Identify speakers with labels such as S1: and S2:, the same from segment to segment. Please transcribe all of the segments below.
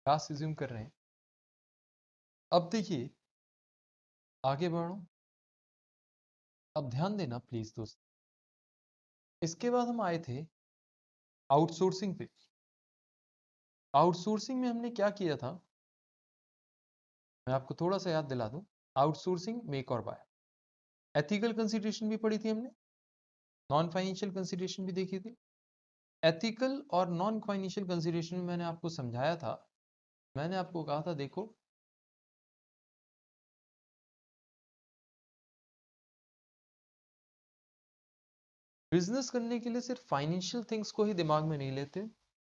S1: Class resume कर रहे हैं। अब देखिए, आगे बढ़ो। अब ध्यान देना प्लीज दोस्त। इसके बाद हम आए थे आउटसोर्सिंग पे। आउटसोर्सिंग में हमने क्या किया था, मैं आपको थोड़ा सा याद दिला दूं। आउटसोर्सिंग मेक और बाय, एथिकल कंसीडरेशन भी पढ़ी थी हमने, नॉन फाइनेंशियल कंसीडरेशन भी देखी थी। एथिकल और नॉन फाइनेंशियल कंसीडरेशन में मैंने आपको समझाया था, मैंने आपको कहा था देखो, बिजनेस करने के लिए सिर्फ फाइनेंशियल थिंग्स को ही दिमाग में नहीं लेते,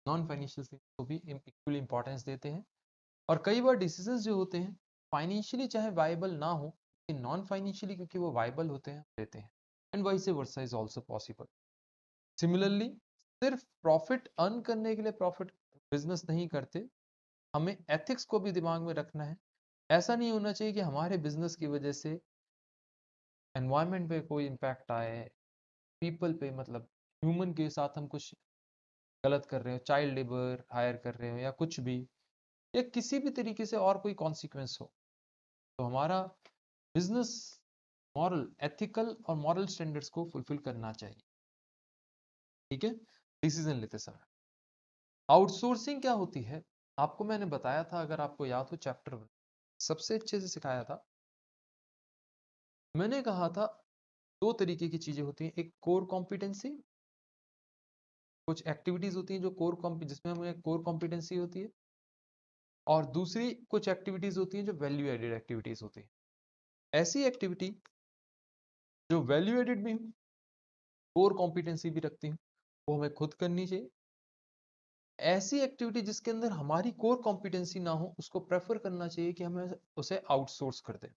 S1: नॉन फाइनेंशियल थिंग्स को भी इक्वली इंपॉर्टेंस देते हैं। और कई बार डिसीजंस जो होते हैं फाइनेंशियली चाहे वायबल ना हो, लेकिन नॉन फाइनेंशियली क्योंकि वो वायबल होते हैं लेते हैं। And vice versa is also possible. Similarly, सिर्फ प्रॉफिट अर्न करने के लिए प्रॉफिट बिजनेस नहीं करते, हमें एथिक्स को भी दिमाग में रखना है। ऐसा नहीं होना चाहिए कि हमारे बिजनेस की वजह से एनवायरनमेंट पे कोई इम्पैक्ट आए, पीपल पे, मतलब ह्यूमन के साथ हम कुछ गलत कर रहे हो, चाइल्ड लेबर हायर कर रहे हो या कुछ भी, या किसी भी तरीके से और कोई कॉन्सिक्वेंस हो। तो हमारा बिजनेस मॉरल, एथिकल और मॉरल स्टैंडर्ड्स को फुलफिल करना चाहिए। ठीक है, डिसीजन लेते समय। आउटसोर्सिंग क्या होती है, आपको मैंने बताया था, अगर आपको याद हो चैप्टर सबसे अच्छे से सिखाया था। मैंने कहा था दो तरीके की चीजें होती हैं, एक कोर कॉम्पिटेंसी, कुछ एक्टिविटीज होती हैं जो जिसमें हमें कोर कॉम्पिटेंसी होती है, और दूसरी कुछ एक्टिविटीज होती हैं जो वैल्यू एडेड एक्टिविटीज होती है। ऐसी एक्टिविटी जो वैल्यू एडेड भी हो, कोर कॉम्पिटेंसी भी रखती हूँ, वो हमें खुद करनी चाहिए। ऐसी एक्टिविटी जिसके अंदर हमारी कोर कॉम्पिटेंसी ना हो, उसको प्रेफर करना चाहिए कि हमें उसे आउटसोर्स कर दें।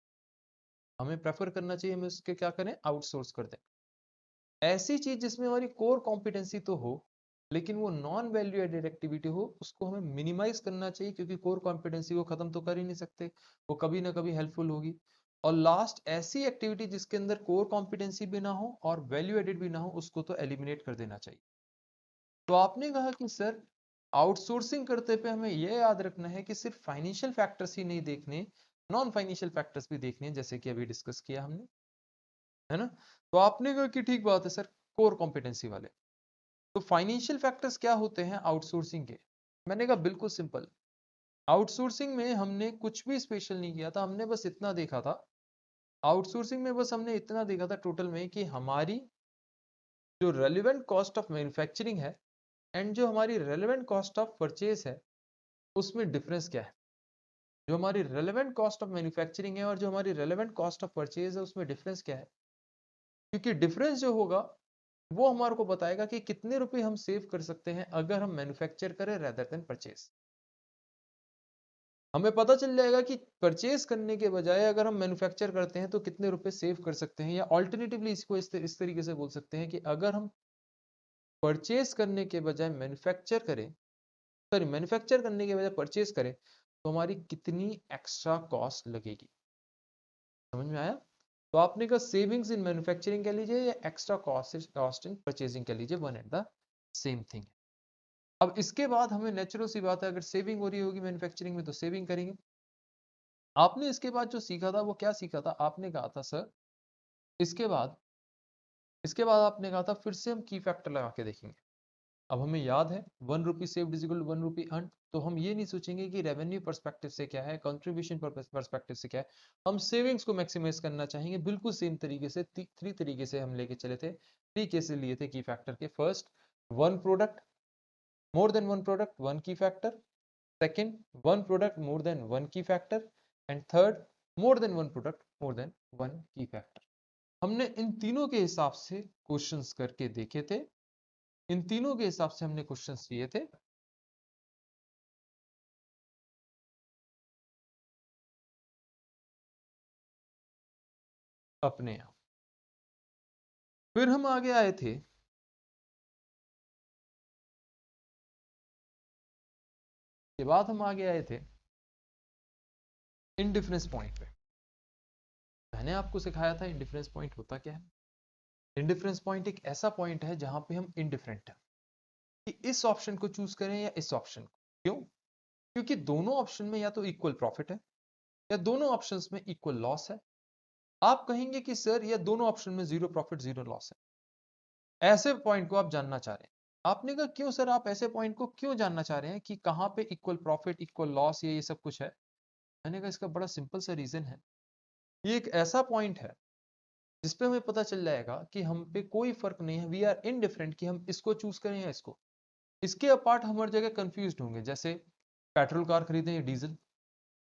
S1: हमें प्रेफर करना चाहिए हमें उसके क्या करें, आउटसोर्स कर दें। ऐसी चीज जिसमें हमारी कोर कॉम्पिटेंसी तो हो, लेकिन वो नॉन वैल्यू एडेड एक्टिविटी हो, उसको हमें मिनिमाइज करना चाहिए, क्योंकि कोर कॉम्पिटेंसी को खत्म तो कर ही नहीं सकते, वो कभी ना कभी हेल्पफुल होगी। और लास्ट, ऐसी एक्टिविटी जिसके अंदर कोर कॉम्पिटेंसी भी ना हो और वैल्यू एडेड भी ना हो, उसको तो एलिमिनेट कर देना चाहिए। तो आपने कहा कि सर आउटसोर्सिंग करते पे हमें यह याद रखना है कि सिर्फ फाइनेंशियल फैक्टर्स ही नहीं देखने, नॉन फाइनेंशियल फैक्टर्स भी देखने, जैसे कि अभी डिस्कस किया हमने, है ना। तो आपने कहा कि ठीक बात है सर, कोर कॉम्पिटेंसी वाले। तो फाइनेंशियल फैक्टर्स क्या होते हैं आउटसोर्सिंग के? मैंने कहा बिल्कुल सिंपल। आउटसोर्सिंग में हमने कुछ भी स्पेशल नहीं किया था, हमने बस इतना देखा था, आउटसोर्सिंग में बस हमने इतना देखा था टोटल में, कि हमारी जो रेलिवेंट कॉस्ट ऑफ मैन्युफैक्चरिंग है एंड जो हमारी रेलिवेंट कॉस्ट ऑफ परचेज है, उसमें डिफरेंस क्या है। जो हमारी रेलेवेंट कॉस्ट ऑफ मैन्युफैक्चरिंग है और जो हमारी रेलेवेंट कॉस्ट ऑफ परचेज है, उसमें डिफरेंस क्या है। क्योंकि डिफरेंस जो होगा वो हमारे को बताएगा कि कितने रुपए हम सेव कर सकते हैं अगर हम मैन्युफैक्चर करें रेदर देन परचेज। हमें पता चल जाएगा कि परचेज करने के बजाय अगर हम मैन्युफैक्चर करते हैं तो कितने रुपए सेव कर सकते हैं, या ऑल्टरनेटिवली इसको इस तरीके से बोल सकते हैं कि अगर हम परचेज करने के बजाय मैन्युफैक्चर करें, सॉरी मैन्युफैक्चर करने के बजाय परचेज करें, तो हमारी कितनी एक्स्ट्रा कॉस्ट लगेगी। समझ में आया? तो आपने कहा सेविंग्स इन मैन्युफैक्चरिंग कह लीजिए या एक्स्ट्रा कॉस्ट इन परचेजिंग कह लीजिए, one at the same thing. अब इसके बाद हमें नेचुरल सी बात है, अगर सेविंग हो रही होगी मैन्युफैक्चरिंग में तो सेविंग करेंगे। आपने इसके बाद जो सीखा था वो क्या सीखा था, आपने कहा था सर इसके बाद आपने कहा था फिर से हम की फैक्टर लगा के देखेंगे। अब हमें याद है 1 rupee saved is equal to 1 rupee earn, तो हम ये नहीं सोचेंगे कि रेवेन्यू पर्सपेक्टिव से क्या है, कंट्रीब्यूशन पर्सपेक्टिव से क्या है, हम सेविंग्स को मैक्सिमाइज करना चाहेंगे। बिल्कुल सेम तरीके से थ्री तरीके से हम लेके चले थे, थ्री केसेस लिए थे की फैक्टर के। First, one product more than one product, one की factor. Second, one product more than one की factor. And third, more than one product more than one की फैक्टर। हमने इन तीनों के हिसाब से क्वेश्चंस करके देखे थे, इन तीनों के हिसाब से हमने क्वेश्चंस किए थे। अपने आप फिर हम आगे आए थे, के बाद हम आगे आए थे इनडिफरेंस पॉइंट पे। मैंने आपको सिखाया था इनडिफरेंस पॉइंट होता क्या है। इनडिफरेंस पॉइंट एक ऐसा पॉइंट है जहां पे हम इनडिफरेंट है कि इस ऑप्शन को चूज करें या इस ऑप्शन को। क्यों? क्योंकि दोनों ऑप्शन में या तो इक्वल प्रॉफिट है या दोनों ऑप्शंस में इक्वल लॉस है। आप कहेंगे कि सर ये दोनों ऑप्शन में जीरो प्रॉफिट जीरो लॉस है, ऐसे पॉइंट को आप जानना चाह रहे हैं। आपने कहा क्यों सर, आप ऐसे पॉइंट को क्यों जानना चाह रहे हैं कि कहां पे इक्वल प्रॉफिट इक्वल लॉस ये सब कुछ है? मैंने कहा इसका बड़ा सिंपल सा रीजन है। ये एक ऐसा पॉइंट है जिसपे हमें पता चल जाएगा कि हम पे कोई फर्क नहीं है, वी आर इनडिफरेंट, कि हम इसको चूज करें या इसको। इसके अपार्ट हम हर जगह कंफ्यूज होंगे, जैसे पेट्रोल कार खरीदें या डीजल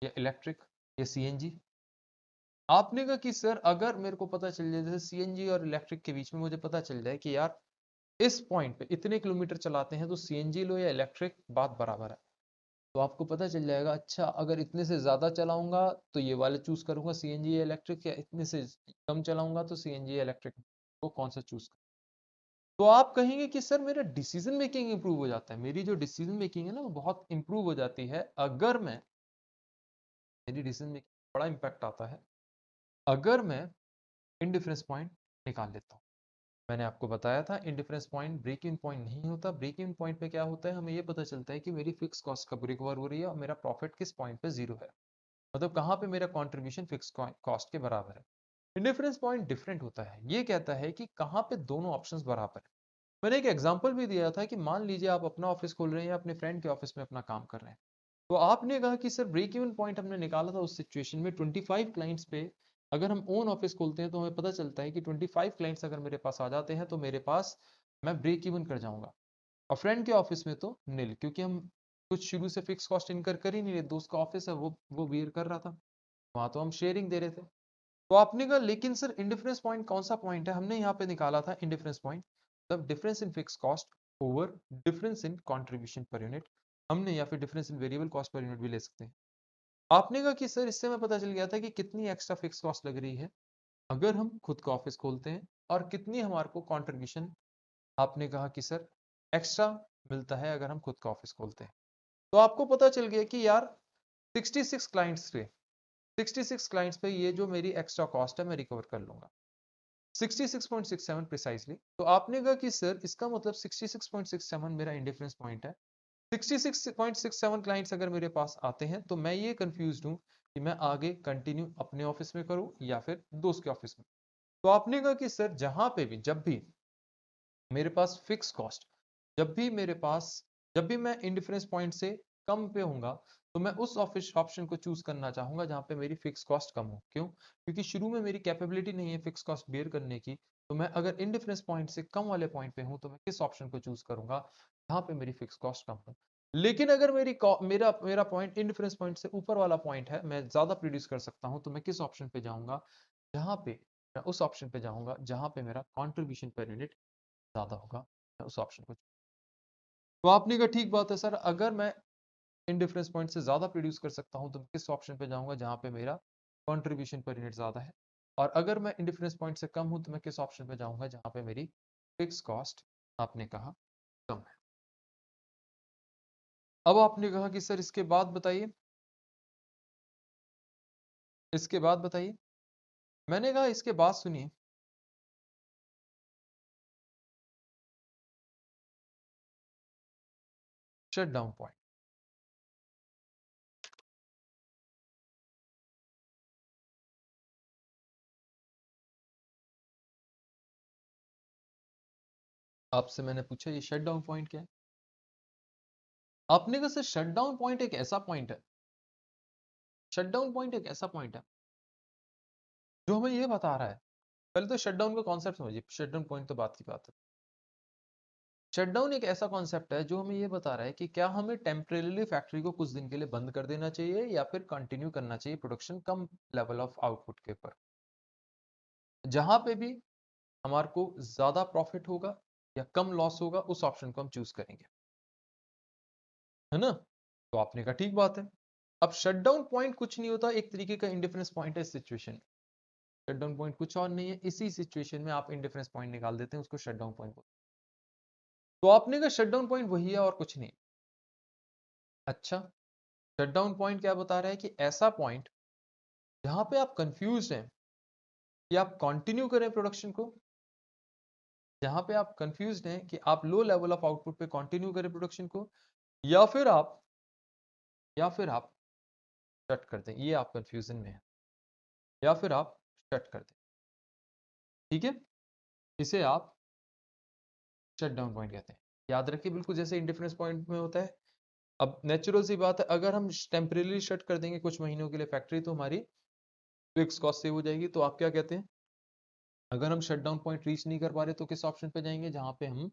S1: या इलेक्ट्रिक या सीएनजी। आपने कहा कि सर अगर मेरे को पता चल जाए जैसे सीएनजी और इलेक्ट्रिक के बीच में मुझे पता चल जाए कि यार इस पॉइंट पे इतने किलोमीटर चलाते हैं तो सीएनजी लो या इलेक्ट्रिक, बात बराबर है। तो आपको पता चल जाएगा अच्छा अगर इतने से ज्यादा चलाऊंगा तो ये वाले चूज करूंगा सीएनजी या इलेक्ट्रिक, या इतने से कम चलाऊंगा तो सीएनजी या इलेक्ट्रिक, को कौन सा चूज करूं। तो आप कहेंगे कि सर मेरा डिसीजन मेकिंग इंप्रूव हो जाता है, मेरी जो डिसीजन मेकिंग है ना वो बहुत इंप्रूव हो जाती है अगर मैं, मेरी डिसीजन मेकिंग बड़ा इंपैक्ट आता है अगर मैं इंडिफरेंस पॉइंट निकाल लेता हूँ। मैंने आपको बताया था indifference point break even point नहीं होता। ब्रेक इवन पॉइंट पे क्या होता है, हमें ये पता चलता है कि मेरी फिक्स कॉस्ट कब रिकवर हो रही है और मेरा प्रॉफिट किस पॉइंट पे जीरो है, मतलब कहाँ पे मेरा कंट्रीब्यूशन फिक्स कॉस्ट के बराबर है। इंडिफरेंस पॉइंट डिफरेंट होता है, ये कहता है कि कहाँ पे दोनों ऑप्शंस बराबर है। मैंने एक एग्जांपल भी दिया था कि मान लीजिए आप अपना ऑफिस खोल रहे हैं या अपने फ्रेंड के ऑफिस में अपना काम कर रहे हैं, तो आपने कहा कि सर ब्रेक इवन पॉइंट हमने निकाला था उस सिचुएशन में 25 क्लाइंट्स पे। अगर हम ओन ऑफिस खोलते हैं तो हमें पता चलता है कि 25 क्लाइंट्स अगर मेरे पास आ जाते हैं तो मेरे पास, मैं ब्रेक इवन कर जाऊंगा। और फ्रेंड के ऑफिस में तो नील, क्योंकि हम कुछ शुरू से फिक्स कॉस्ट इनकर कर ही नहीं रहे, दोस्त का ऑफिस है वो बियर कर रहा था, वहां तो हम शेयरिंग दे रहे थे। तो आपने कहा लेकिन सर इंडिफरेंस पॉइंट कौन सा पॉइंट है, हमने यहाँ पे निकाला था इंडिफरेंस पॉइंट मतलब difference in fix cost over difference in contribution per unit, हमने या फिर difference in variable cost per unit भी ले सकते हैं। आपने कहा कि सर इससे हमें पता चल गया था कि कितनी एक्स्ट्रा फिक्स कॉस्ट लग रही है अगर हम खुद का ऑफिस खोलते हैं और कितनी हमारे को कंट्रीब्यूशन, आपने कहा कि सर एक्स्ट्रा मिलता है अगर हम खुद का ऑफिस खोलते हैं। तो आपको पता चल गया कि यार 66 क्लाइंट्स पे 66 क्लाइंट्स पे ये जो मेरी एक्स्ट्रा कॉस्ट है मैं रिकवर कर लूंगा 66.67 प्रिसाइजली। तो आपने कहा कि सर इसका मतलब 66.67 मेरा इंडिफरेंस पॉइंट है। 66.67 क्लाइंट्स अगर मेरे पास आते हैं तो मैं ये कंफ्यूज हूं कि मैं आगे कंटिन्यू अपने ऑफिस में करूं या फिर दोस्त के ऑफिस में। तो आपने कहा कि सर जहां पे भी, जब भी मेरे पास फिक्स कॉस्ट, जब भी मेरे पास, जब भी मैं इंडिफरेंस पॉइंट से कम पे होऊंगा तो मैं उस ऑफिस ऑप्शन को चूज करना चाहूंगा जहां पे मेरी फिक्स कॉस्ट कम हो। क्यों? क्योंकि शुरू में मेरी कैपेबिलिटी नहीं है फिक्स कॉस्ट बेयर करने की। तो मैं अगर इंडिफरेंस पॉइंट से कम वाले पॉइंट पे हूं तो मैं किस ऑप्शन को चूज करूंगा जहां पे मेरी फिक्स कॉस्ट कम हो। लेकिन अगर मेरा मेरा पॉइंट इंडिफरेंस पॉइंट से ऊपर वाला पॉइंट है, मैं ज्यादा प्रोड्यूस कर सकता हूं, तो मैं किस ऑप्शन पे जाऊंगा, जहां पे मैं उस ऑप्शन पे जाऊंगा जहां पे मेरा कॉन्ट्रीब्यूशन पर यूनिट ज्यादा होगा, मैं उस ऑप्शन को। तो आपने कहा ठीक बात है सर, अगर मैं इन डिफरेंस पॉइंट से ज्यादा प्रोड्यूस कर सकता हूं तो मैं किस ऑप्शन पे जाऊंगा जहां पे मेरा कंट्रीब्यूशन पर यूनिट ज्यादा है, और अगर मैं इंडिफरेंस पॉइंट से कम हूं तो मैं किस ऑप्शन पे जाऊंगा जहां पे मेरी फिक्स कॉस्ट, आपने कहा, कम है। अब आपने कहा कि सर इसके बाद बताइए, इसके बाद बताइए। मैंने कहा इसके बाद सुनिए, शट डाउन पॉइंट। आपसे मैंने पूछा ये शट डाउन पॉइंट क्या है? आपने कहा सर शट डाउन पॉइंट एक ऐसा पॉइंट है, शट डाउन पॉइंट एक ऐसा पॉइंट है जो हमें ये बता रहा है, पहले तो शटडाउन का कॉन्सेप्ट समझिए, शटडाउन पॉइंट तो बात की बात है। शटडाउन एक ऐसा कॉन्सेप्ट है जो हमें ये बता रहा है कि क्या हमें टेम्परेली फैक्ट्री को कुछ दिन के लिए बंद कर देना चाहिए या फिर कंटिन्यू करना चाहिए production come level of output के ऊपर, जहां पे भी हमारे को ज्यादा प्रॉफिट होगा या कम लॉस होगा उस ऑप्शन को हम चूज करेंगे, है ना? तो आपने कहा ठीक बात है। अब शटडाउन पॉइंट कुछ नहीं होता, एक तरीके का इंडिफरेंस पॉइंट है सिचुएशन। शटडाउन पॉइंट कुछ और नहीं है, इसी सिचुएशन में आप इंडिफरेंस पॉइंट निकाल देते हैं, उसको शटडाउन पॉइंट बोलते हैं। तो आपने कहा शटडाउन पॉइंट वही है और कुछ नहीं। अच्छा, शटडाउन पॉइंट क्या बता रहा है कि ऐसा पॉइंट जहां पे आप कंफ्यूज हैं कि आप कंटिन्यू करें प्रोडक्शन को, जहां पे आप कंफ्यूज हैं कि आप लो लेवल ऑफ आउटपुट पे कंटिन्यू करें प्रोडक्शन को, या फिर आप या फिर आप शट कर दें, ये आप कंफ्यूजन में है, या फिर आप शट कर दें। ठीक है, इसे आप शट डाउन पॉइंट कहते हैं। याद रखिए, बिल्कुल जैसे इंडिफरेंस पॉइंट में होता है। अब नेचुरल सी बात है, अगर हम टेम्परेली शट कर देंगे कुछ महीनों के लिए फैक्ट्री, तो हमारी फिक्स कॉस्ट सेव हो जाएगी। तो आप क्या कहते हैं, अगर हम शट डाउन पॉइंट रीच नहीं कर पा रहे तो किस ऑप्शन पे जाएंगे, जहां पे हम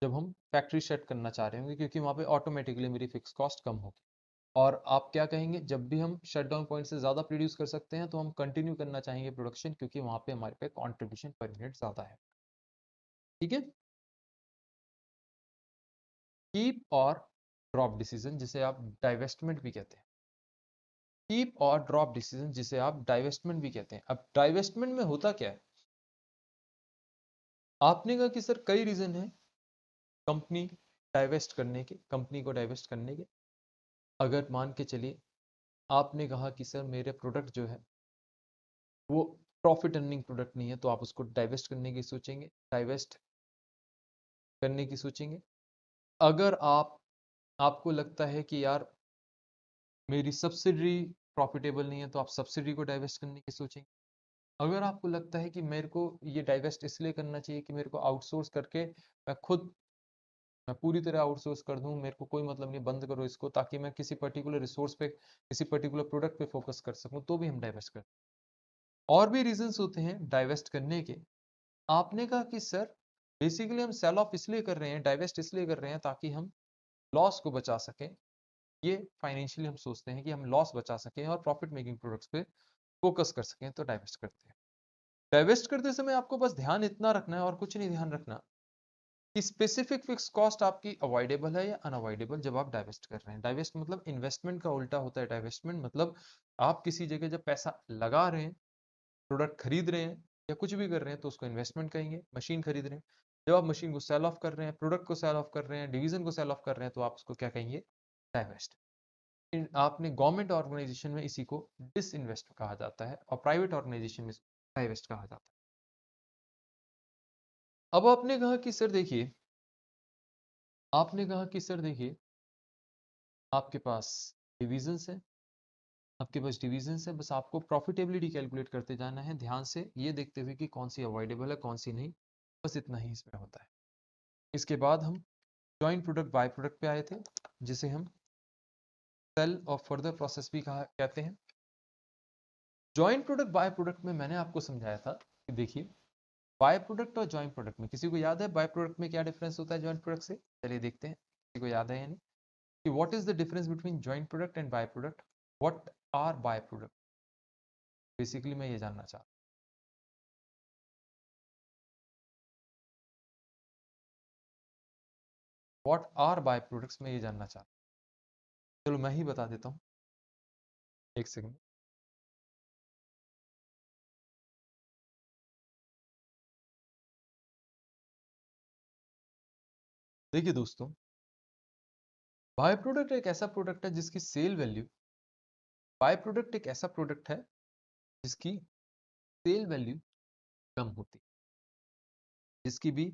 S1: जब हम फैक्ट्री शट करना चाह रहे होंगे, क्योंकि वहां पे ऑटोमेटिकली मेरी फिक्स कॉस्ट कम होगी। और आप क्या कहेंगे, जब भी हम शट डाउन पॉइंट से ज्यादा प्रोड्यूस कर सकते हैं तो हम कंटिन्यू करना चाहेंगे प्रोडक्शन, क्योंकि वहां पे हमारे पे कंट्रीब्यूशन पर यूनिट ज्यादा है। ठीक है, कीप और ड्रॉप डिसीजन, जिसे आप डाइवेस्टमेंट भी कहते हैं। कीप और ड्रॉप डिसीजन, जिसे आप डाइवेस्टमेंट भी कहते हैं। अब डाइवेस्टमेंट में होता क्या है, आपने कहा कि सर कई रीजन है कंपनी डाइवेस्ट करने के, कंपनी को डाइवेस्ट करने के। अगर मान के चलिए आपने कहा कि सर मेरे प्रोडक्ट जो है वो प्रॉफिट अर्निंग प्रोडक्ट नहीं है, तो आप उसको डाइवेस्ट करने की सोचेंगे, डाइवेस्ट करने की सोचेंगे। अगर आपको लगता है कि यार मेरी सब्सिडरी प्रॉफिटेबल नहीं है, तो आप सब्सिडरी को डाइवेस्ट करने की सोचेंगे। अगर आपको लगता है कि मेरे को ये डाइवेस्ट इसलिए करना चाहिए कि मेरे को आउटसोर्स करके मैं पूरी तरह आउटसोर्स कर दूं, मेरे को कोई मतलब नहीं, बंद करो इसको, ताकि मैं किसी पर्टिकुलर रिसोर्स पे, किसी पर्टिकुलर प्रोडक्ट पे फोकस कर सकूं, तो भी हम डाइवेस्ट करते हैं। और भी रीजंस होते हैं डाइवेस्ट करने के। आपने कहा कि सर बेसिकली हम सेल ऑफ इसलिए कर रहे हैं, डाइवेस्ट इसलिए कर रहे हैं ताकि हम लॉस को बचा सकें। ये फाइनेंशियली हम सोचते हैं कि हम लॉस बचा सकें और प्रॉफिट मेकिंग प्रोडक्ट्स पे फोकस कर सकें, तो डाइवेस्ट करते हैं। डाइवेस्ट करते समय आपको बस ध्यान इतना रखना है और कुछ नहीं ध्यान रखना कि स्पेसिफिक फिक्स कॉस्ट आपकी अवॉइडेबल है या अनअवॉइडेबल जब आप डाइवेस्ट कर रहे हैं। डाइवेस्ट मतलब इन्वेस्टमेंट का उल्टा होता है। डाइवेस्टमेंट मतलब आप किसी जगह जब पैसा लगा रहे हैं, प्रोडक्ट खरीद रहे हैं या कुछ भी कर रहे हैं, तो उसको इन्वेस्टमेंट कहेंगे। मशीन खरीद रहे हैं, जब आप मशीन को सेल ऑफ कर रहे हैं, प्रोडक्ट को सेल ऑफ कर रहे हैं, डिवीजन को सेल ऑफ कर रहे हैं, तो आप उसको क्या कहेंगे, डाइवेस्ट। आपने गवर्नमेंट ऑर्गेनाइजेशन में इसी को डिसइन्वेस्ट कहा जाता है और प्राइवेट ऑर्गेनाइजेशन में डाइवेस्ट कहा जाता है। अब आपने कहा कि सर देखिए आपके पास डिविजन्स है, आपके पास डिविजन्स है, बस आपको प्रॉफिटेबिलिटी कैलकुलेट करते जाना है, ध्यान से ये देखते हुए कि कौन सी अवॉइडेबल है कौन सी नहीं। बस इतना ही इसमें होता है। इसके बाद हम जॉइंट प्रोडक्ट बाय प्रोडक्ट पे आए थे, जिसे हम सेल और फर्दर प्रोसेस भी कहा कहते हैं। जॉइंट प्रोडक्ट बाय प्रोडक्ट में मैंने आपको समझाया था कि देखिए बाय प्रोडक्ट और जॉइंट प्रोडक्ट में, किसी को याद है बाय प्रोडक्ट में क्या डिफरेंस होता है जॉइंट प्रोडक्ट से? चलिए देखते हैं किसी को याद है या नहीं, कि what is the difference between joint product and by product. What are by product, basically मैं ये जानना चाहता हूँ। व्हाट आर बाय प्रोडक्ट्स, में ये जानना चाहता हूँ। चलो मैं ही बता देता हूँ, एक सेकंड। देखिए दोस्तों, बाय प्रोडक्ट एक ऐसा प्रोडक्ट है जिसकी सेल वैल्यू, बाय प्रोडक्ट एक ऐसा प्रोडक्ट है जिसकी सेल वैल्यू कम होती है, जिसकी भी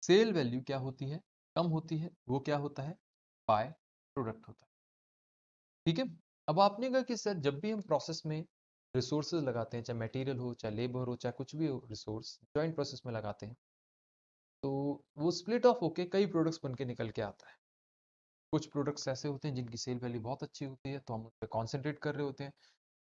S1: सेल वैल्यू क्या होती है, कम होती है, वो क्या होता है, बाय प्रोडक्ट होता है। ठीक है, अब आपने कहा कि सर जब भी हम प्रोसेस में रिसोर्सेज लगाते हैं, चाहे मटेरियल हो चाहे लेबर हो चाहे कुछ भी हो, रिसोर्स जॉइंट प्रोसेस में लगाते हैं, तो वो स्प्लिट ऑफ होके कई प्रोडक्ट्स बन के निकल के आता है। कुछ प्रोडक्ट्स ऐसे होते हैं जिनकी सेल वैल्यू बहुत अच्छी होती है, तो हम उस पर कॉन्सेंट्रेट कर रहे होते हैं।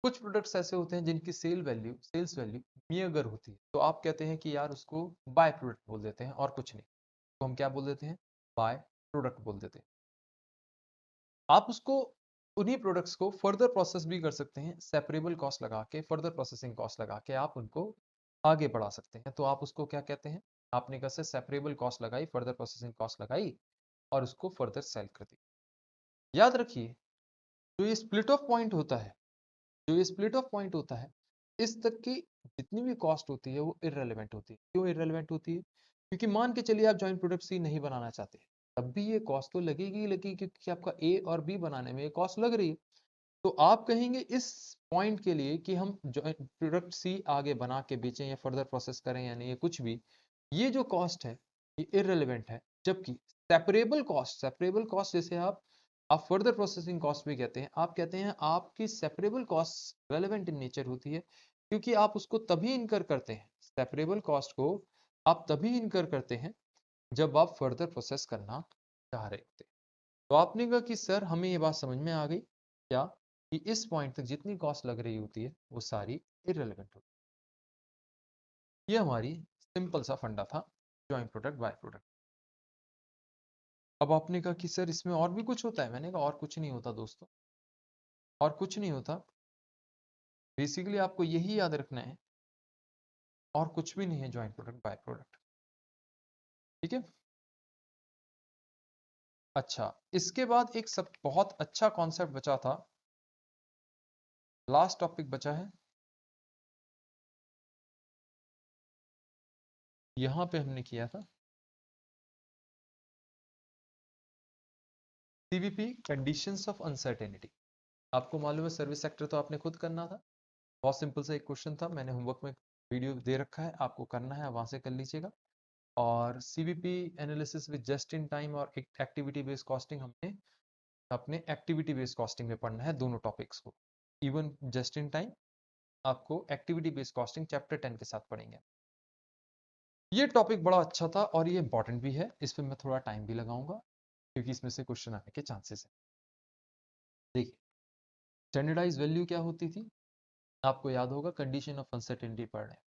S1: कुछ प्रोडक्ट्स ऐसे होते हैं जिनकी सेल्स वैल्यू मीअगर होती है, तो आप कहते हैं कि यार उसको बाय प्रोडक्ट बोल देते हैं और कुछ नहीं, तो हम क्या बोल देते हैं, बाय प्रोडक्ट बोल देते हैं। आप उसको, उन्हीं प्रोडक्ट्स को फर्दर प्रोसेस भी कर सकते हैं, सेपरेबल कॉस्ट लगा के, फर्दर प्रोसेसिंग कॉस्ट लगा के आप उनको आगे बढ़ा सकते हैं, तो आप उसको क्या कहते हैं, आपने कैसे सेपरेबल कॉस्ट लगाई, फर्दर प्रोसेसिंग कॉस्ट लगाई और उसको फर्दर सेल कर दी। याद रखिए, जो ये स्प्लिट ऑफ पॉइंट होता है, जो ये स्प्लिट ऑफ पॉइंट होता है, इस तक की जितनी भी कॉस्ट होती है वो इररेलेवेंट होती है। क्यों इररेलेवेंट होती है? क्योंकि मान के चलिए आप जॉइंट प्रोडक्ट सी नहीं बनाना चाहते, तब भी ये कॉस्ट तो लगेगी ही लगेगी, क्योंकि आपका ए और बी बनाने में ये कॉस्ट लग रही है। तो आप कहेंगे इस पॉइंट के लिए कि हम जॉइंट प्रोडक्ट सी आगे बना के बेचें या फर्दर प्रोसेस करें या नहीं, ये कुछ भी, ये जो कॉस्ट है ये इररेलेवेंट है। जबकि सेपरेबल कॉस्ट जैसे आप आप फर्दर प्रोसेसिंग कॉस्ट भी कहते हैं। आप कहते हैं आपकी separable cost relevant in nature होती है, क्योंकि आप उसको तभी इनकर करते हैं, सेपरेबल कॉस्ट को आप तभी इनकर करते हैं जब आप फर्दर प्रोसेस करना चाह रहे होते हैं। तो आपने कहा कि सर हमें ये बात समझ में आ गई क्या, कि इस पॉइंट तक जितनी कॉस्ट लग रही होती है वो सारी इररेलेवेंट होती है। ये हमारी सिंपल सा फंडा था जॉइंट प्रोडक्ट बाय प्रोडक्ट। अब आपने कहा कि सर इसमें और भी कुछ होता है। मैंने कहा और कुछ नहीं होता दोस्तों, और कुछ नहीं होता। बेसिकली आपको यही याद रखना है, और कुछ भी नहीं है जॉइंट प्रोडक्ट बाय प्रोडक्ट। ठीक है। अच्छा, इसके बाद एक सब बहुत अच्छा कॉन्सेप्ट बचा था, लास्ट टॉपिक बचा है, यहां पे हमने किया था सीवीपी कंडीशंस ऑफ अनसर्टेनिटी। आपको मालूम है सर्विस सेक्टर तो आपने खुद करना था, बहुत सिंपल सा एक क्वेश्चन था, मैंने होमवर्क में वीडियो दे रखा है, आपको करना है वहां से कर लीजिएगा। और CVP analysis with just in time और एक्टिविटी बेस्ड कॉस्टिंग हमने अपने एक्टिविटी बेस्ड कॉस्टिंग में पढ़ना है दोनों टॉपिक्स को। इवन जस्ट इन टाइम आपको एक्टिविटी बेस्ड कॉस्टिंग चैप्टर 10 के साथ पढ़ेंगे। ये टॉपिक बड़ा अच्छा था और ये इंपॉर्टेंट भी है, इस पर मैं थोड़ा टाइम भी लगाऊंगा क्योंकि इसमें से क्वेश्चन आने के चांसेस है। देखिए, स्टैंडर्डाइज वैल्यू क्या होती थी, आपको याद होगा, कंडीशन ऑफ अनसर्टेनिटी पढ़ रहे हैं।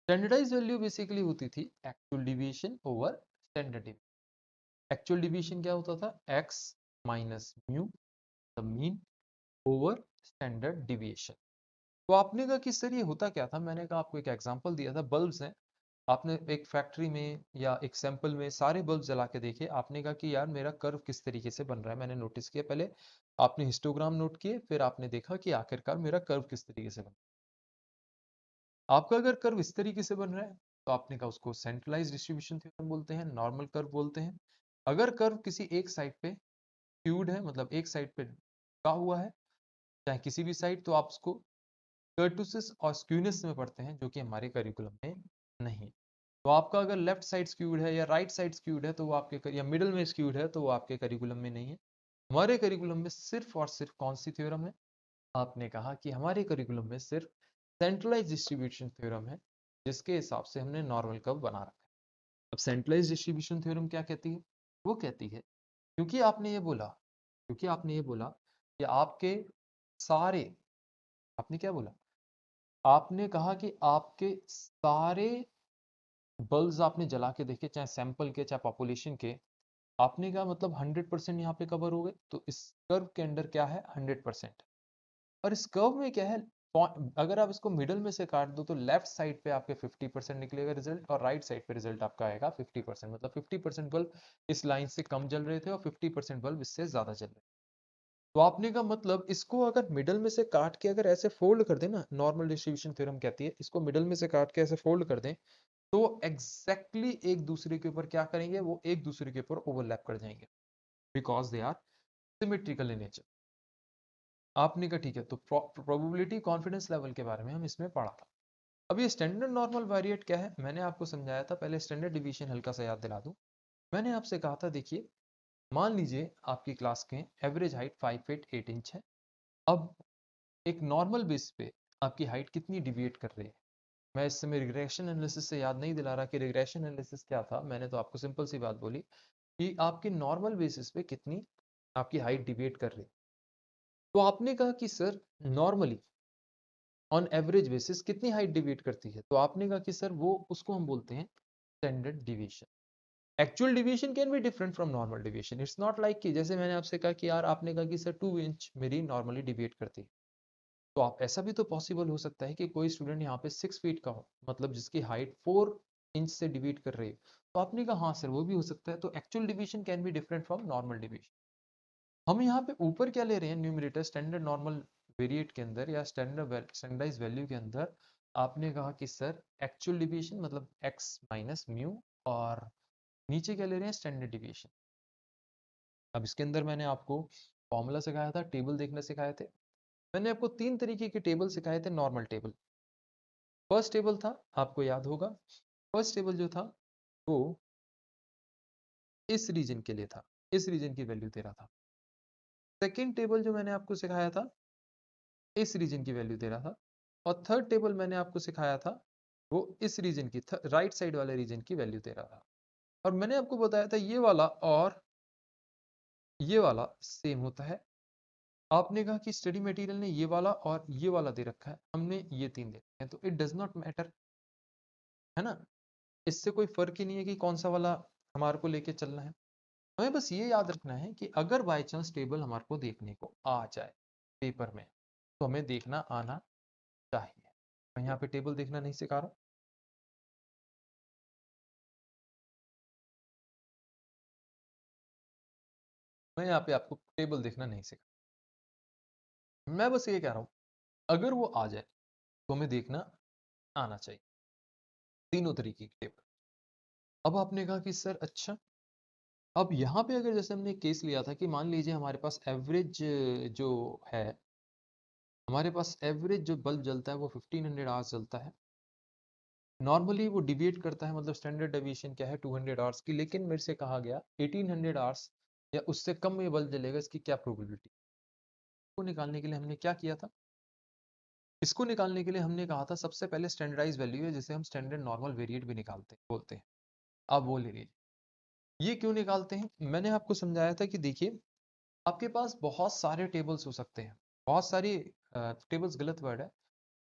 S1: स्टैंडर्डाइज वैल्यू बेसिकली होती थी actual deviation over standard deviation. Actual deviation क्या होता था, x minus mu the mean over standard deviation. तो आपने कहा कि सर ये होता क्या था, मैंने कहा आपको एक एग्जांपल दिया था, बल्ब्स हैं, आपने एक फैक्ट्री में या एक सैंपल में सारे बल्ब जला के देखे, आपने कहा कि यार मेरा कर्व किस तरीके से बन रहा है, मैंने नोटिस किया, पहले आपने हिस्टोग्राम नोट किए, फिर आपने देखा कि आखिरकार मेरा कर्व किस तरीके से बन रहा है। आपका अगर कर्व इस तरीके से बन रहा है तो आपने कहा उसको सेंट्रलाइज डिस्ट्रीब्यूशन थ्योरम बोलते हैं, नॉर्मल कर्व बोलते हैं। अगर कर्व किसी एक साइड पे स्क्यूड है, मतलब एक साइड पे झुका हुआ है, चाहे किसी भी साइड, तो आप उसको कर्टुसिस और स्क्यूनेस में पढ़ते हैं, जो कि हमारे करिकुलम में नहीं है। तो आपका अगर लेफ्ट साइड स्क्यूड है या राइट साइड स्क्यूड है तो वो आपके या मिडिल में स्क्यूड है तो वो आपके करिकुलम में नहीं है। हमारे करिकुलम में सिर्फ और सिर्फ कौन सी थ्योरम है, आपने कहा कि हमारे करिकुलम में सिर्फ सेंट्रलाइज डिस्ट्रीब्यूशन थ्योरम है, जिसके हिसाब से हमने नॉर्मल कर्व बना रखा है। अब सेंट्रलाइज डिस्ट्रीब्यूशन थ्योरम क्या कहती है, वो कहती है, क्योंकि आपने ये बोला कि आपके सारे, आपने क्या बोला, आपने कहा कि आपके सारे बल्ब्स आपने जला के देखे, चाहे सैंपल के चाहे पॉपुलेशन के, आपने कहा मतलब 100% यहाँ पे कवर हो गए, तो इस कर्व के अंदर क्या है 100%। और इस कर्व में क्या है, अगर आप इसको मिडल में से काट दो तो लेफ्ट साइड पे आपके 50% निकलेगा रिजल्ट, और राइट साइड पे रिजल्ट आपका आएगा 50%, मतलब 50% बल्ब इस लाइन से कम जल रहे थे और 50% बल्ब इससे ज्यादा जल रहे थे। तो आपने का मतलब इसको अगर मिडल में से काट के अगर ऐसे फोल्ड कर दें ना, नॉर्मल डिस्ट्रीब्यूशन थ्योरम कहती है, इसको मिडल में से काट के ऐसे फोल्ड कर दें, तो एग्जैक्टली एक दूसरे के ऊपर क्या करेंगे, वो एक दूसरे के ऊपर ओवरलैप कर जाएंगे, because they are symmetrical in nature. आपने कहा ठीक है, तो प्रोबेबिलिटी कॉन्फिडेंस लेवल के बारे में हम इसमें पढ़ा था। अब ये स्टैंडर्ड नॉर्मल वेरिएट क्या है, मैंने आपको समझाया था, पहले स्टैंडर्ड डिवीजन हल्का सा याद दिला दूं। मैंने आपसे कहा था, देखिए मान लीजिए आपकी क्लास के एवरेज हाइट 5 फीट 8 इंच है। अब एक नॉर्मल बेस पे आपकी हाइट कितनी डिविएट कर रही है। मैं इस समय रिग्रेशन एनालिसिस से याद नहीं दिला रहा कि रिग्रेशन एनालिसिस क्या था, मैंने तो आपको सिंपल सी बात बोली कि आपके नॉर्मल बेसिस पे कितनी आपकी हाइट डिविएट कर रही है। तो आपने कहा कि sir normally on average basis कितनी हाइट डिविएट करती है, तो आपने कहा कि सर वो उसको हम बोलते हैं standard deviation. Actual deviation can be different from normal deviation, it's not like कि जैसे मैंने आपसे कहा कि यार आपने कहा कि सर 2 इंच मेरी नॉर्मली डिविएट करती है, तो आप ऐसा भी तो पॉसिबल हो सकता है कि कोई स्टूडेंट यहाँ पे 6 फीट का हो, मतलब जिसकी हाइट 4 इंच से डिविएट कर रही है, तो आपने कहा हाँ सर वो भी हो सकता है, तो actual deviation can be different from normal deviation. हम यहाँ पे ऊपर क्या ले रहे हैं, न्यूमरेटर स्टैंडर्ड नॉर्मल वेरिएट के अंदर या स्टैंडर्डाइज वैल्यू के अंदर, आपने कहा कि सर एक्चुअल डिविएशन मतलब एक्स माइनस म्यू, और नीचे क्या ले रहे हैं स्टैंडर्ड डिविएशन। अब इसके अंदर मैंने आपको फॉर्मूला सिखाया था, टेबल देखने सिखाए थे, मैंने आपको 3 तरीके के टेबल सिखाए थे, नॉर्मल टेबल। फर्स्ट टेबल था, आपको याद होगा, फर्स्ट टेबल जो था वो इस रीजन के लिए था, इस रीजन की वैल्यू दे रहा था, सेकेंड टेबल जो मैंने आपको सिखाया था इस रीजन की वैल्यू दे रहा था, और थर्ड टेबल मैंने आपको सिखाया था वो इस रीजन की राइट साइड वाले रीजन की वैल्यू दे रहा था। और मैंने आपको बताया था ये वाला और ये वाला सेम होता है। आपने कहा कि स्टडी मटेरियल ने ये वाला और ये वाला दे रखा है, हमने ये तीन दे रखे हैं, तो इट डज नॉट मैटर, है ना। इससे कोई फर्क ही नहीं है कि कौन सा वाला हमारे को लेके चलना है। हमें बस ये याद रखना है कि अगर बाय चांस टेबल हमारे को देखने को आ जाए पेपर में, तो हमें देखना आना चाहिए। मैं यहाँ पे टेबल देखना नहीं सिखा रहा, मैं यहाँ पे आपको टेबल देखना नहीं सिखा, मैं बस ये कह रहा हूँ अगर वो आ जाए तो हमें देखना आना चाहिए, तीनों तरीके की टेबल। अब आपने कहा कि सर अच्छा, अब यहाँ पे अगर जैसे हमने केस लिया था कि मान लीजिए हमारे पास एवरेज जो है, हमारे पास एवरेज जो बल्ब जलता है वो 1500 आवर्स जलता है। नॉर्मली वो डिविएट करता है, मतलब स्टैंडर्ड डेविएशन क्या है 200 आवर्स की, लेकिन मेरे से कहा गया 1800 आवर्स या उससे कम में बल्ब जलेगा, इसकी क्या प्रोबेबिलिटी। को निकालने के लिए हमने क्या किया था, इसको निकालने के लिए हमने कहा था सबसे पहले स्टैंडर्डाइज वैल्यू है जिसे हम स्टैंडर्ड नॉर्मल वेरिएट भी निकालते बोलते हैं, आप वो ले लीजिए। ये क्यों निकालते हैं, मैंने आपको समझाया था कि देखिए आपके पास बहुत सारे टेबल्स हो सकते हैं, बहुत सारी टेबल्स गलत वर्ड है,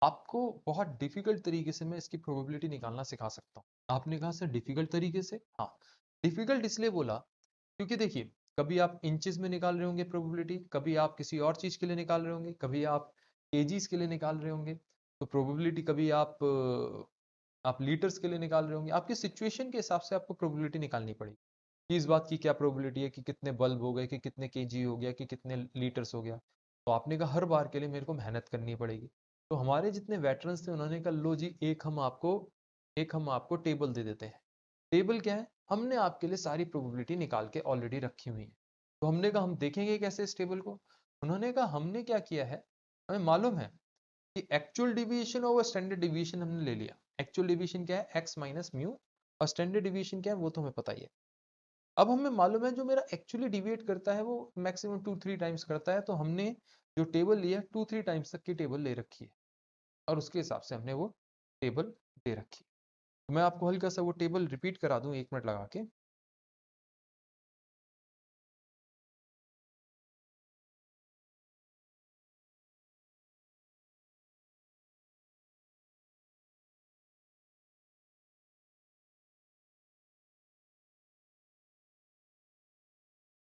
S1: आपको बहुत डिफिकल्ट तरीके से मैं इसकी प्रोबेबिलिटी निकालना सिखा सकता हूँ। आपने कहा सर डिफिकल्ट तरीके से, हाँ डिफिकल्ट इसलिए बोला क्योंकि देखिए कभी आप इंचेस में निकाल रहे होंगे प्रोबेबिलिटी, कभी आप किसी और चीज के लिए निकाल रहे होंगे, कभी आप केजीज के लिए निकाल रहे होंगे, तो प्रोबेबिलिटी कभी आप लीटर्स के लिए निकाल रहे होंगे, आपकी सिचुएशन के हिसाब से आपको प्रोबेबिलिटी निकालनी पड़ेगी कि इस बात की क्या प्रोबेबिलिटी है कि कितने बल्ब हो गए, कि कितने केजी हो गया, कि कितने लीटर्स हो गया। तो आपने कहा हर बार के लिए मेरे को मेहनत करनी पड़ेगी। तो हमारे जितने वेटरन्स थे उन्होंने कहा लो जी एक हम आपको टेबल दे देते हैं। टेबल क्या है, हमने आपके लिए सारी प्रोबेबिलिटी निकाल के ऑलरेडी रखी हुई है। तो हमने कहा हम देखेंगे कैसे इस टेबल को। उन्होंने कहा हमने क्या किया है, हमें मालूम है कि एक्चुअल डिविएशन और स्टैंडर्ड डिविएशन हमने ले लिया। एक्चुअल डिविएशन क्या है, एक्स माइनस म्यू, और स्टैंडर्ड डिविएशन क्या है वो तो हमें पता ही है। अब हमें मालूम है जो मेरा एक्चुअली डिविएट करता है वो मैक्सिमम 2-3 टाइम्स करता है, तो हमने जो टेबल लिया 2-3 टाइम्स तक की टेबल ले रखी है और उसके हिसाब से हमने वो टेबल दे रखी है। तो मैं आपको हल्का सा वो टेबल रिपीट करा दूं 1 मिनट लगा के।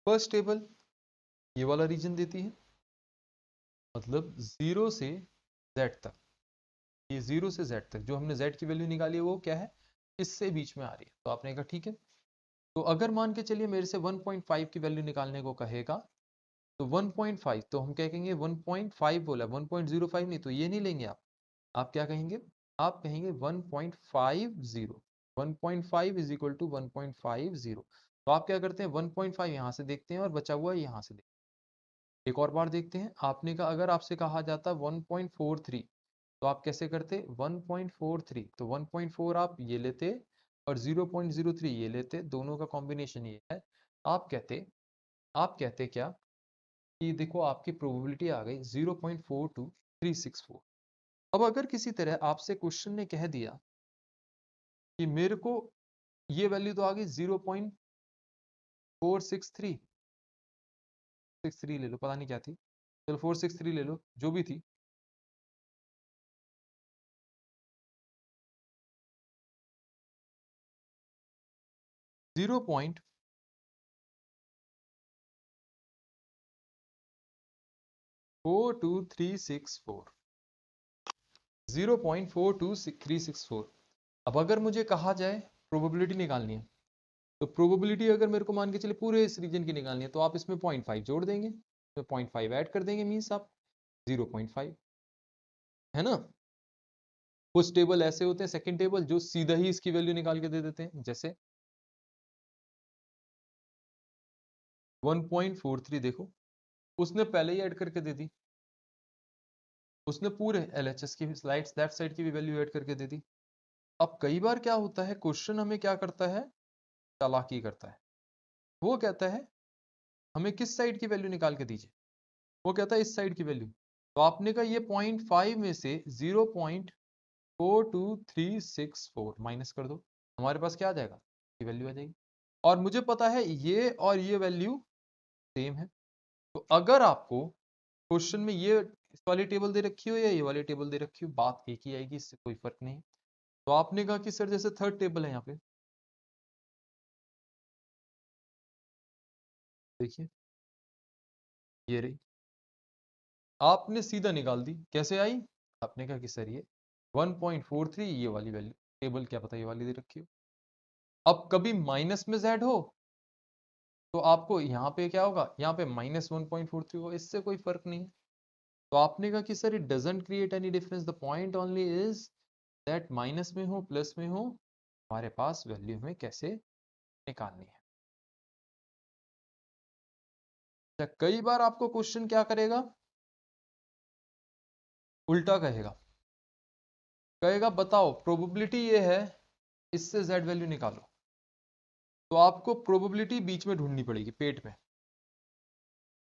S1: फर्स्ट टेबल ये वाला रीजन देती है, मतलब 0 से z तक, ये 0 से z तक जो हमने z की वैल्यू निकाली है वो क्या है, इससे बीच में आ रही है। तो आपने कहा ठीक है, तो अगर मान के चलिए मेरे से 1.5 की वैल्यू निकालने को कहेगा, तो 1.5 तो हम क्या कहेंगे, 1.5 बोला, 1.05 नहीं, तो ये नहीं लेंगे आप क्या कहेंगे, आप कहेंगे 1.50, 1.5 इज इक्वल टू 1.50। तो आप क्या करते हैं 1.5 यहाँ से देखते हैं और बचा हुआ यहाँ से देखते हैं। एक और बार देखते हैं, आपने कहा अगर आपसे कहा जाता 1.43, तो आप कैसे करते 1.43, तो 1.4 आप ये लेते और 0.03 ये लेते, दोनों का कॉम्बिनेशन ये है। आप कहते आप कहते क्या कि देखो आपकी प्रोबेबिलिटी आ गई 0.42364। अब अगर किसी तरह आपसे क्वेश्चन ने कह दिया कि मेरे को ये वैल्यू तो आ गई 0.463 ले लो, पता नहीं क्या थी, चलो 463 ले लो, जो भी थी, 0.42364, 0.42364। अब अगर मुझे कहा जाए प्रोबेबिलिटी निकालनी है, तो प्रोबेबिलिटी अगर मेरे को मान के चले पूरे इस रीजन की निकालनी है, तो आप इसमें 0.5 जोड़ देंगे, तो 0.5 ऐड कर देंगे, मीन्स आप 0.5, है ना। कुछ टेबल ऐसे होते हैं सेकंड टेबल जो सीधा ही इसकी वैल्यू निकाल के दे देते हैं, जैसे 1.43 देखो, उसने पहले ही ऐड करके दे दी, उसने पूरे एलएचएस की स्लाइड्स दैट साइड की भी वैल्यू ऐड करके दे दी। अब कई बार क्या होता है, क्वेश्चन हमें क्या करता है, चालाकी करता है, वो कहता है हमें किस साइड की वैल्यू निकाल के दीजिए, वो कहता है इस साइड की वैल्यू। तो आपने कहा ये 0.5 में से 0.42364 माइनस कर दो, हमारे पास क्या आ जाएगा, ये वैल्यू आ जाएगी। और मुझे पता है ये और ये वैल्यू सेम है। तो अगर आपको क्वेश्चन में ये इस वाली टेबल दे रखी हो या ये वाली टेबल दे रखी हो, बात एक ही आएगी, इससे कोई फर्क नहीं। तो आपने कहा कि सर जैसे थर्ड टेबल है यहाँ पे, देखिए ये रही, आपने सीधा निकाल दी, कैसे आई, आपने कहा कि सर ये 1.43 ये वाली वैल्यू, टेबल क्या पता ये वाली दे रखी हो। अब कभी माइनस में z हो तो आपको यहाँ पे क्या होगा, यहाँ पे -1.43 होगा, इससे कोई फर्क नहीं है। तो आपने कहा कि sir it doesn't create any difference, the point only is that minus में हो प्लस में हो, हमारे पास वैल्यू हमें कैसे निकालनी है। कई बार आपको क्वेश्चन क्या करेगा, उल्टा कहेगा, कहेगा बताओ प्रोबेबिलिटी ये है, इससे z वैल्यू निकालो। तो आपको प्रोबेबिलिटी बीच में ढूंढनी पड़ेगी, पेट में,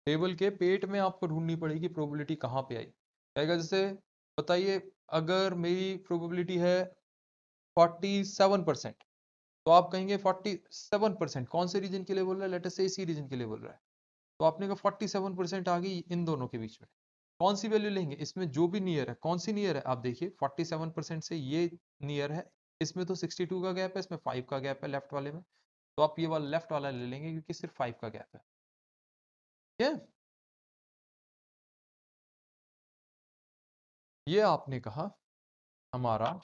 S1: टेबल के पेट में आपको ढूंढनी पड़ेगी प्रोबेबिलिटी कहाँ पे आई। कहेगा जैसे बताइए अगर मेरी प्रोबेबिलिटी है 47%, तो आप कहेंगे 47% कौन से रीजन के लिए बोल रहा है, लेट अस से इसी रीजन के लिए बोल रहा है। तो आपने कहा 47% आ गई इन दोनों के बीच में, कौन सी वैल्यू लेंगे, इसमें जो भी नियर है, कौन सी नियर है, आप देखिए 47% से ये नियर है, इसमें तो 62 का गैप है, इसमें 5 का गैप है लेफ्ट वाले में, तो आप ये वाला लेफ्ट वाला ले लेंगे क्योंकि सिर्फ 5 का गैप है। ठीक है, ये आपने कहा हमारा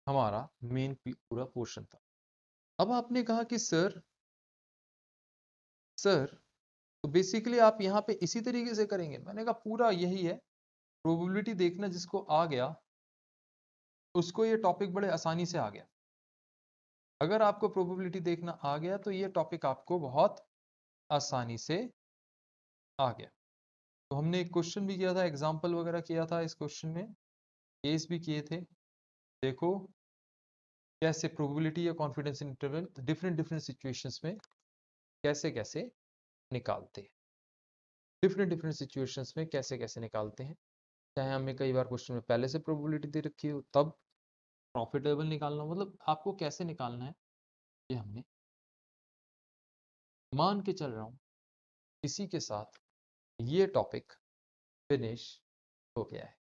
S1: हमारा मेन पूरा पोर्शन था। अब आपने कहा कि सर तो बेसिकली आप यहाँ पे इसी तरीके से करेंगे, मैंने कहा पूरा यही है, प्रोबेबिलिटी देखना जिसको आ गया उसको ये टॉपिक बड़े आसानी से आ गया। अगर आपको प्रोबेबिलिटी देखना आ गया तो ये टॉपिक आपको बहुत आसानी से आ गया। तो हमने एक क्वेश्चन भी किया था, एग्जाम्पल वगैरह किया था, इस क्वेश्चन में केस भी किए थे। देखो कैसे प्रोबेबिलिटी या confidence interval different different situations में कैसे कैसे निकालते हैं, डिफरेंट डिफरेंट सिचुएशंस में कैसे कैसे निकालते हैं। चाहे हमें कई बार क्वेश्चन में पहले से प्रोबेबिलिटी दे रखी हो तब प्रॉफिटेबल निकालना, मतलब आपको कैसे निकालना है ये हमने मान के चल रहा हूं। इसी के साथ ये टॉपिक फिनिश हो गया है।